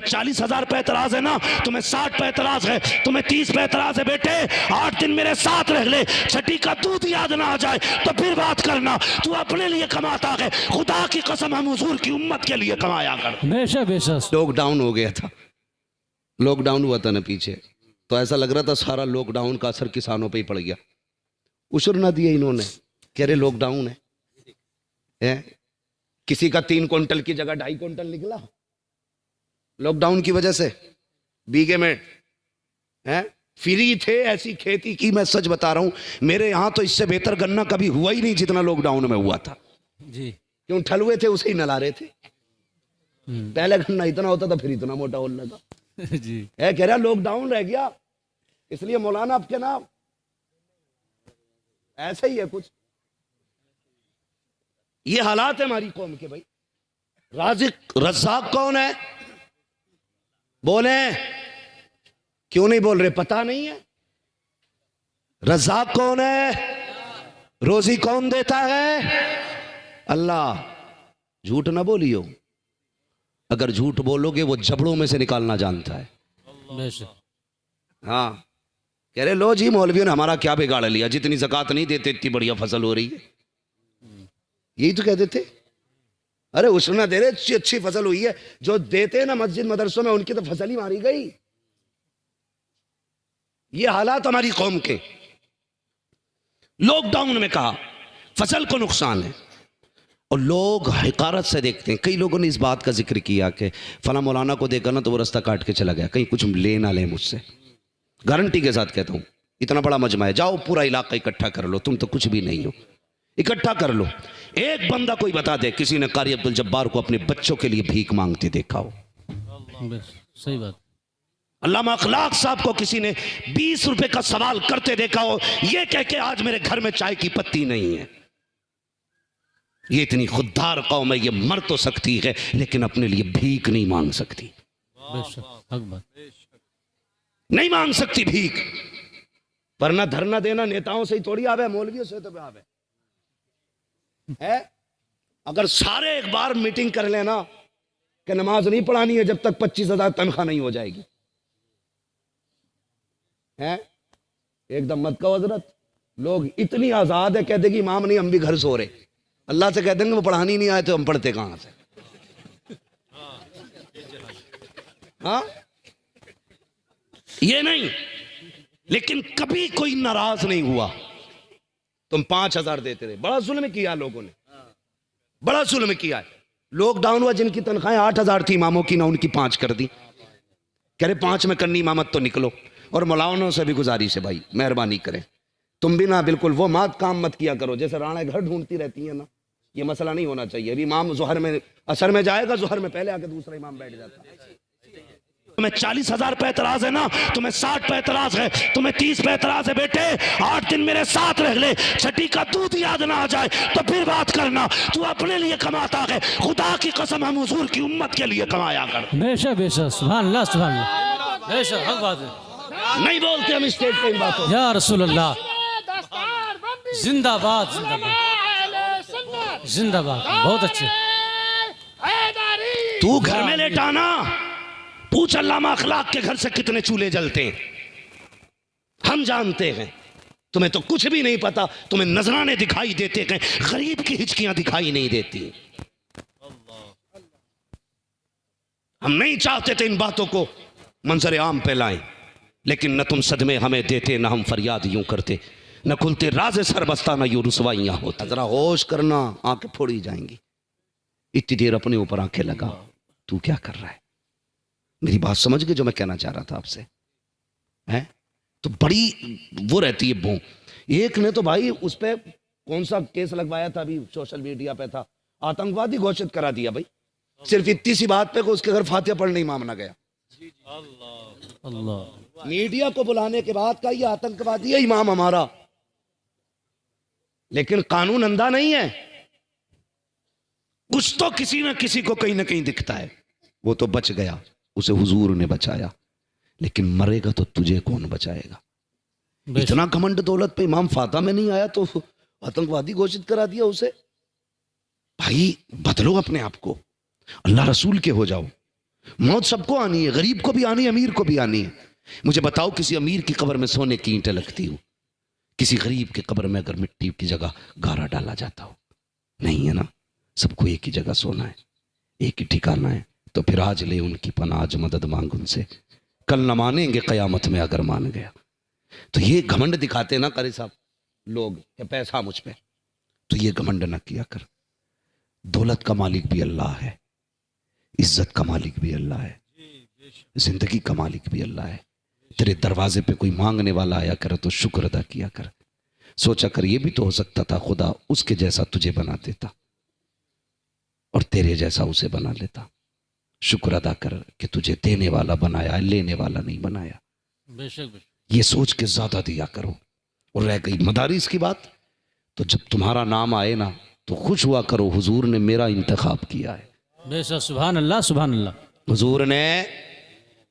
40,000 पे एतराज है ना, तुम्हें 60 पे एतराज है, तुम्हें 30 पे एतराज है। बेटे 8 दिन मेरे साथ रह ले, छठी का दूध याद ना आ जाए तो फिर बात करना। तू अपने लिए कमाता है, खुदा की कसम हम हुजूर की उम्मत के लिए कमाया कर। बेशक बेशक। लॉकडाउन हो गया था, लॉकडाउन हुआ था ना पीछे, तो ऐसा लग रहा था सारा लॉकडाउन का असर किसानों पे ही पड़ गया। उशर ना दिया इन्होंने, कह रहे लॉकडाउन है। किसी का 3 क्विंटल की जगह 2.5 क्विंटल निकला लॉकडाउन की वजह से, बीघे में है। फ्री थे, ऐसी खेती की, मैं सच बता रहा हूं, मेरे यहां तो इससे बेहतर गन्ना कभी हुआ ही नहीं जितना लॉकडाउन में हुआ था जी। क्यों ठलुए थे उसे ही नला रहे थे। पहले गन्ना इतना होता था, फिर इतना मोटा होने लगा जी। है। कह रहा लॉकडाउन रह गया, इसलिए मौलाना आपके नाम ऐसा ही है कुछ। ये हालात है हमारी कौम के भाई। राज़िक रज़्ज़ाक़ कौन है? बोले, क्यों नहीं बोल रहे? पता नहीं है। रज़्ज़ाक़ कौन है? रोजी कौन देता है? अल्लाह। झूठ ना बोलियो, अगर झूठ बोलोगे वो जबड़ों में से निकालना जानता है। बेशक। हाँ, कह रहे लो जी मौलवियों ने हमारा क्या बिगाड़ लिया, जितनी ज़कात नहीं देते इतनी बढ़िया फसल हो रही है। यही तो कहते थे। अरे उसने दे रहे, अच्छी अच्छी फसल हुई है। जो देते ना मस्जिद मदरसों में, उनकी तो फसल ही मारी गई। ये हालात हमारी कौम के। लॉकडाउन में कहा फसल को नुकसान है, और लोग हकारत से देखते हैं। कई लोगों ने इस बात का जिक्र किया कि फला मौलाना को देखा ना तो वो रास्ता काट के चला गया, कहीं कुछ ले ना ले मुझसे। गारंटी के साथ कहता हूं, इतना बड़ा मजमा है, जाओ पूरा इलाका इकट्ठा कर लो, तुम तो कुछ भी नहीं हो, इकट्ठा कर लो। एक बंदा कोई बता दे किसी ने कारी अब्दुल जब्बार को अपने बच्चों के लिए भीख मांगते देखा हो? सही बात। अल्लामा अखलाक साहब को किसी ने 20 रुपए का सवाल करते देखा हो, ये कह के आज मेरे घर में चाय की पत्ती नहीं है? ये इतनी खुददार कौम है, ये मर तो सकती है लेकिन अपने लिए भीख नहीं मांग सकती। नहीं मांग सकती भीख। वरना धरना देना नेताओं से ही थोड़ी आवे, मौलवियों से तो आवे है। अगर सारे एक बार मीटिंग कर लेना कि नमाज नहीं पढ़ानी है जब तक 25,000 तनख्वाह नहीं हो जाएगी, है एकदम मत कहो हजरत। लोग इतनी आजाद है, कह देगी इमाम नहीं हम भी घर सो रहे। अल्लाह से कह देंगे वो पढ़ानी नहीं आए तो हम पढ़ते कहां से? हाँ, ये नहीं। लेकिन कभी कोई नाराज नहीं हुआ। तुम 5,000 देते रहे, बड़ा जुल्म किया लोगों ने, बड़ा जुल्म किया। लॉकडाउन हुआ, जिनकी तनख्वाहें 8,000 थी इमामों की, ना उनकी 5 कर दी। कह रहे 5 में करनी इमामत तो निकलो। और मौलानों से भी गुजारिश है भाई, मेहरबानी करें तुम भी ना बिल्कुल वो मत काम मत किया करो जैसे राणा घर ढूंढती रहती है ना। ये मसला नहीं होना चाहिए। अभी इमाम जोहर में असर में जाएगा, जोहर में पहले आके दूसरा इमाम बैठ जाता है। तुम्हें 40,000 पे एतराज है ना, तुम्हें 60 पे एतराज है, तुम्हें 30 पे एतराज है। बेटे 8 दिन मेरे साथ रह ले, छठी का दूध याद ना आ जाए तो फिर बात करना। तू अपने लिए कमाता है, खुदा की कसम हम हुजूर की उम्मत के लिए कमाया कर। बेशक बेशक। सुभान अल्लाह, सुभान अल्लाह। बेशक हक बात है। नहीं बोलते हम स्टेज पे इन बातों। या रसूल अल्लाह, जिंदाबाद जिंदाबाद जिंदाबाद। बहुत अच्छे। तू घर में लेटाना, पूछ अल्लामा अखलाक के घर से कितने चूल्हे जलते हैं। हम जानते हैं, तुम्हें तो कुछ भी नहीं पता। तुम्हें नजराने दिखाई देते हैं, गरीब की हिचकियां दिखाई नहीं देती। हम नहीं चाहते थे इन बातों को मंजर आम पे लाएं, लेकिन न तुम सदमे हमें देते, न हम फरियाद यूं करते, न खुलते राज सरबस्ता, न यूं रुसवाइयां होता। जरा होश करना, आंखें फोड़ी जाएंगी। इतनी देर अपने ऊपर आंखें लगा, तू क्या कर रहा है? मेरी बात समझ गए जो मैं कहना चाह रहा था आपसे? हैं तो बड़ी वो रहती है भों। एक ने तो भाई उस पर कौन सा केस लगवाया था, अभी सोशल मीडिया पे था, आतंकवादी घोषित करा दिया भाई, सिर्फ इतनी सी बात पे को उसके घर फातिहा पढ़ने इमाम ना गया। अल्लाह। मीडिया को बुलाने के बाद का ये आतंकवादी है इमाम हमारा, लेकिन कानून अंधा नहीं है। कुछ तो किसी ना किसी को कहीं ना कहीं दिखता है। वो तो बच गया, उसे हुजूर ने बचाया, लेकिन मरेगा तो तुझे कौन बचाएगा? इतना घमंड दौलत पे इमाम फातिहा में नहीं आया तो आतंकवादी घोषित करा दिया उसे। भाई बदलो अपने आप को, अल्लाह रसूल के हो जाओ। मौत सबको आनी है, गरीब को भी आनी है, अमीर को भी आनी है। मुझे बताओ किसी अमीर की कब्र में सोने की ईंटें लगती हो, किसी गरीब की कब्र में अगर मिट्टी की जगह गारा डाला जाता हो? नहीं है ना। सबको एक ही जगह सोना है, एक ही ठिकाना है। तो फिर आज ले उनकी पनाह, आज मदद मांग उनसे, कल न मानेंगे कयामत में अगर मान गया। तो ये घमंड दिखाते ना कारी साहब लोग कि पैसा मुझ पे, तो ये घमंड ना किया कर। दौलत का मालिक भी अल्लाह है, इज्जत का मालिक भी अल्लाह है, जिंदगी का मालिक भी अल्लाह है। तेरे दरवाजे पे कोई मांगने वाला आया कर तो शुक्र अदा किया कर। सोचा कर ये भी तो हो सकता था खुदा उसके जैसा तुझे बना देता और तेरे जैसा उसे बना लेता। शुक्र अदा कर कि तुझे देने वाला बनाया, लेने वाला नहीं बनाया। बेशक ये सोच के ज्यादा दिया करो। और रह गई मदारिस की बात, तो जब तुम्हारा नाम आए ना तो खुश हुआ करो, हुजूर ने मेरा इंतखाब किया है। बेशक, सुभान अल्लाह सुभान अल्लाह। हुजूर ने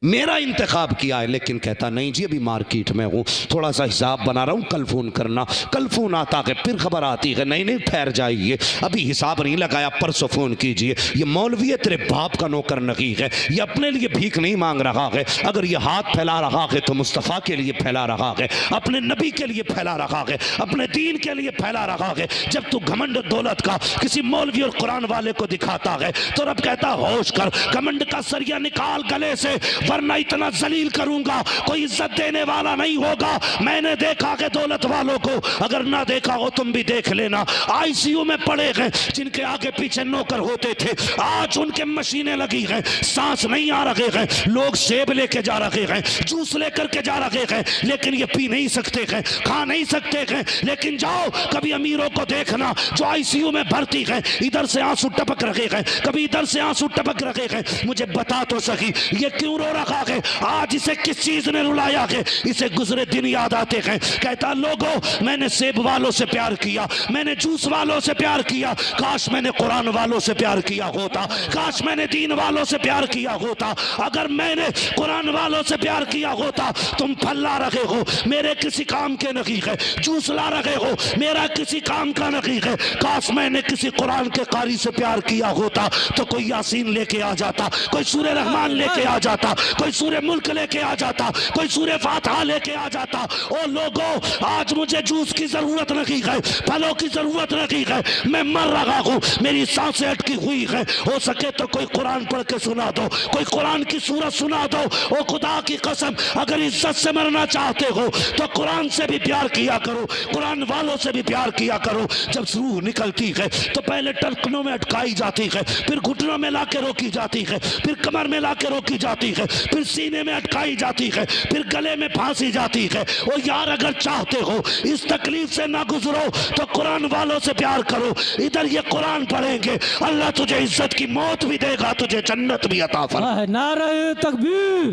मेरा इंतखाब किया है। लेकिन कहता नहीं जी अभी मार्केट में हूँ, थोड़ा सा हिसाब बना रहा हूँ, कल फोन करना। कल फोन आता है, फिर खबर आती है नहीं नहीं ठहर जाइए, अभी हिसाब नहीं लगाया, परसों फोन कीजिए। ये मौलवी है, तेरे बाप का नौकर नहीं है, ये अपने लिए भीख नहीं मांग रहा है। अगर ये हाथ फैला रहा है तो मुस्तफ़ा के लिए फैला रहा है, अपने नबी के लिए फैला रहा है, अपने दीन के लिए फैला रहा है। जब तू घमंड दौलत का किसी मौलवी और कुरान वाले को दिखाता है तो रब कहता होश कर, घमंड का सरिया निकाल गले से, वरना इतना जलील करूंगा कोई इज्जत देने वाला नहीं होगा। मैंने देखा कि दौलत वालों को, अगर ना देखा हो तुम भी देख लेना, आईसीयू में पड़े हैं जिनके आगे पीछे नौकर होते थे, आज उनके मशीनें लगी हैं, सांस नहीं आ रहे हैं। लोग सेब लेके जा रहे हैं, जूस लेकर के जा रहे हैं, लेकिन ये पी नहीं सकते हैं, खा नहीं सकते हैं। लेकिन जाओ कभी अमीरों को देखना जो आईसीयू में भर्ती हैं, इधर से आंसू टपक रहे हैं, कभी इधर से आंसू टपक रहे हैं। मुझे बता तो सही ये क्यों रो रहा है? आज इसे किस चीज ने रुलाया है? इसे गुजरे दिन याद आते हैं। कहता लोगों मैंने सेब वालों से प्यार किया, मैंने जूस वालों से प्यार किया, काश मैंने कुरान वालों से प्यार किया होता, काश मैंने दीन वालों से प्यार किया होता। अगर मैंने कुरान वालों से प्यार किया होता, तुम फल ला रहे हो मेरे किसी काम के नहीं है, जूस ला रहे हो मेरा किसी काम का नहीं है। काश मैंने किसी कुरान के कारी से प्यार किया होता तो कोई यासीन लेके आ जाता, कोई सूरह रहमान लेके आ जाता, कोई सूरह मुल्क लेके आ जाता, कोई सूरह फातिहा लेके आ जाता। ओ लोगों आज मुझे जूस की जरूरत नहीं है, फलों की जरूरत नहीं है, मैं मर रहा हूँ, मेरी सांसें अटकी हुई है। हो सके तो कोई कुरान पढ़ के सुना दो, कोई कुरान की सूरत सुना दो। ओ खुदा की कसम अगर इज्जत से मरना चाहते हो तो कुरान से भी प्यार किया करो, कुरान वालों से भी प्यार किया करो। जब रूह निकलती है तो पहले टलकनों में अटकाई जाती है, फिर घुटनों में लाके रोकी जाती है, फिर कमर में लाके रोकी जाती है, फिर सीने में अटकाई जाती है, फिर गले में फांसी जाती है। ओ यार अगर चाहते हो इस तकलीफ से ना गुजरो तो कुरान वालों से प्यार करो। इधर ये कुरान पढ़ेंगे, अल्लाह तुझे इज्जत की मौत भी देगा, तुझे जन्नत भी अता फरमाएगा। नारे तकबीर,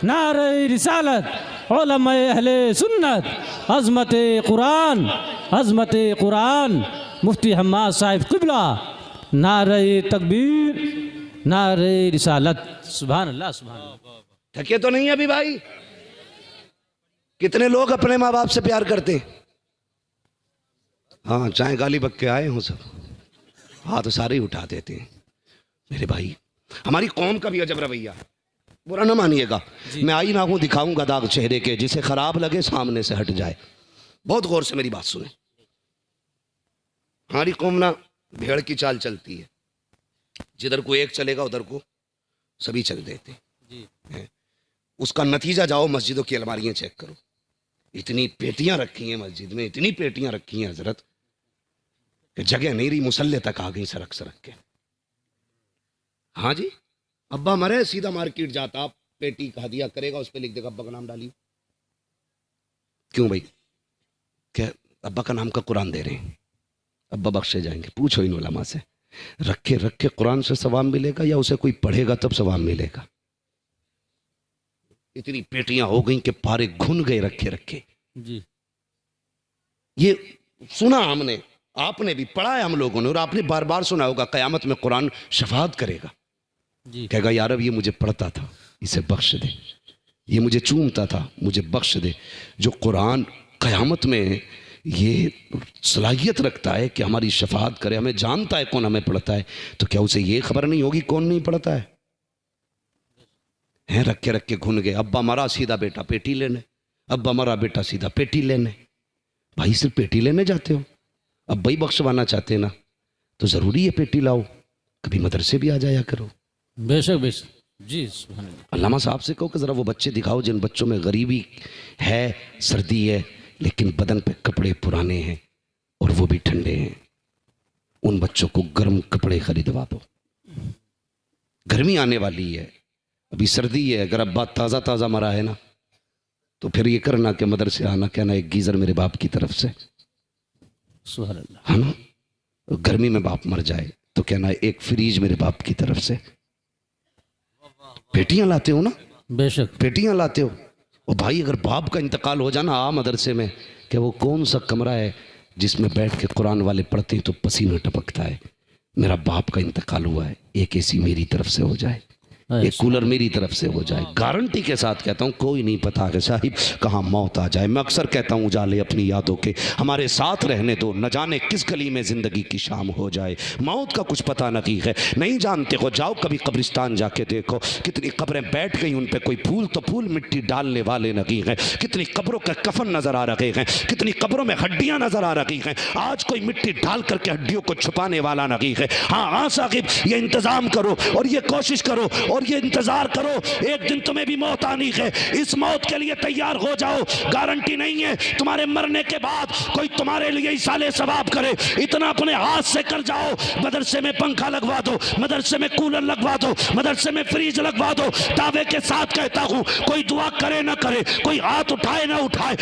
नारे रिसालत, उलमा अहले सुन्नत, अज़मत कुरान, अज़मत कुरान, मुफ्ती हम्माद साहिब क़िबला, नारे तकबीर, नारे रिसालत। सुभान अल्लाह सुभान अल्लाह। थके तो नहीं अभी भाई? कितने लोग अपने माँ बाप से प्यार करते? हाँ चाहे गाली बक के आए हों सब, हाथ तो सारे ही उठा देते हैं। मेरे भाई हमारी कौम का भी अजब रवैया है, बुरा ना मानिएगा। मैं आई ना हूं दिखाऊंगा दाग चेहरे के, जिसे खराब लगे सामने से हट जाए। बहुत गौर से मेरी बात सुने। हमारी कौम ना भेड़ की चाल चलती है, जिधर को एक चलेगा उधर को सभी चल देते हैं। उसका नतीजा जाओ मस्जिदों की अलमारियां चेक करो, इतनी पेटियां रखी हैं मस्जिद में, इतनी पेटियां रखी हैं हजरत कि जगह नहीं रही, मुसल्ले तक आ गई सरक सरक के। हाँ जी, अब्बा मरे सीधा मार्केट जाता, पेटी का हदिया करेगा, उस पर लिख देगा अब्बा का नाम डालिए। क्यों भाई? क्या अब्बा का नाम का कुरान दे रहे हैं, अब्बा बख्शे जाएंगे। पूछो इन उलमा से, रखे रखे कुरान से सवाब मिलेगा या उसे कोई पढ़ेगा तब सवाब मिलेगा? इतनी पेटियां हो गई कि पारे घुन गए रखे रखे जी। ये सुना हमने, आपने भी पढ़ा है हम लोगों ने, और आपने बार बार सुना होगा क़यामत में कुरान शफाअत करेगा जी। कहेगा यार अब ये मुझे पढ़ता था, इसे बख्श दे, ये मुझे चूमता था, मुझे बख्श दे। जो कुरान क़यामत में ये सलाहियत रखता है कि हमारी शफाअत करे, हमें जानता है कौन हमें पढ़ता है, तो क्या उसे ये खबर नहीं होगी कौन नहीं पढ़ता है? हैं रख के घुन गए। अब्बा मरा सीधा बेटा पेटी लेने, अब्बा मरा बेटा सीधा पेटी लेने। भाई सिर्फ पेटी लेने जाते हो, अब्बा ही बख्शवाना चाहते ना तो ज़रूरी है पेटी लाओ, कभी मदरसे भी आ जाया करो। बेशक बेशक जी सुभान अल्लाह। अल्लामा साहब से कहो कि ज़रा वो बच्चे दिखाओ जिन बच्चों में गरीबी है, सर्दी है, लेकिन बदन पे कपड़े पुराने हैं और वो भी ठंडे हैं, उन बच्चों को गर्म कपड़े खरीदवा दो। गर्मी आने वाली है, अभी सर्दी है, अगर अब्बा ताज़ा ताज़ा मरा है ना तो फिर ये करना कि मदरसे आना, कहना एक गीज़र मेरे बाप की तरफ से, सुभान अल्लाह। है ना। गर्मी में बाप मर जाए तो कहना एक फ्रीज मेरे बाप की तरफ से। पेटियां लाते हो ना, बेशक पेटियां लाते हो। और भाई अगर बाप का इंतकाल हो जाना आ मदरसे में कि वो कौन सा कमरा है जिसमें बैठ के कुरान वाले पढ़ते हैं तो पसीना टपकता है, मेरा बाप का इंतकाल हुआ है, एक एसी मेरी तरफ से हो जाए, एक कूलर मेरी तरफ से हो जाए। गारंटी के साथ कहता हूँ, कोई नहीं पता कि साहिब कहाँ मौत आ जाए। मैं अक्सर कहता हूँ उजाले अपनी यादों के हमारे साथ रहने दो, न जाने किस गली में ज़िंदगी की शाम हो जाए। मौत का कुछ पता नहीं है, नहीं जानते हो, जाओ कभी कब्रिस्तान जाके देखो, कितनी कब्रें बैठ गई, उन पर कोई फूल तो फूल मिट्टी डालने वाले नहीं हैं, कितनी कब्रों के कफन नज़र आ रहे हैं, कितनी कब्रों में हड्डियाँ नज़र आ रही हैं, आज कोई मिट्टी डाल करके हड्डियों को छुपाने वाला नहीं है। हाँ साहिब ये इंतज़ाम करो और ये कोशिश करो और ये इंतजार करो, एक दिन तुम्हें भी मौत आनी है, इस मौत के लिए तैयार हो जाओ। गारंटी नहीं है तुम्हारे मरने के बाद कोई तुम्हारे लिए इसाले सवाब करे, इतना अपने हाथ से कर जाओ। मदरसे में पंखा लगवा दो, मदरसे में कूलर लगवा दो, मदरसे में फ्रिज लगवा दो। दावे के साथ कहता हूं, कोई दुआ करे ना करे, कोई हाथ उठाए ना उठाए,